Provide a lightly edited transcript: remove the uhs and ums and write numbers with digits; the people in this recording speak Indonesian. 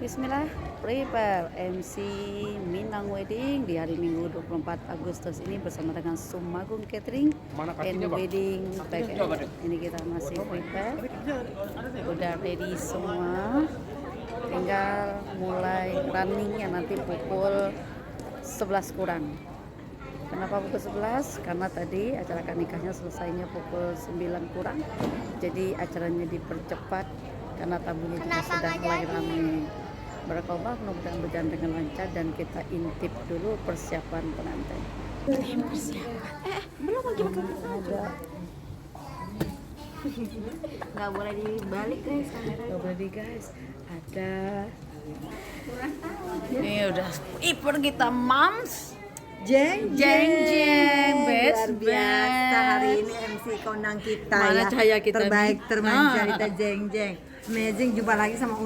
Bismillah, prepare MC Minang Wedding di hari Minggu 24 Agustus ini bersama dengan Sumagung Catering and Wedding Package. Ini kita masih prepare, udah ready semua, tinggal mulai runningnya nanti pukul 11 kurang. Kenapa pukul 11? Karena tadi acara akad nikahnya selesainya pukul 9 kurang, jadi acaranya dipercepat karena tamunya juga sudah mulai ramai. Barakallah, mudah-mudahan berjalan dengan lancar dan kita intip dulu persiapan pengantin. Belum lagi makan Ada, nggak boleh dibalik guys kamera. nggak boleh guys. Ada. Ini udah iper kita mams. Jeng Best luar biasa hari ini MC kondang kita Mana ya cahaya kita terbaik nih? termanja Ah. kita jeng amazing, jumpa lagi sama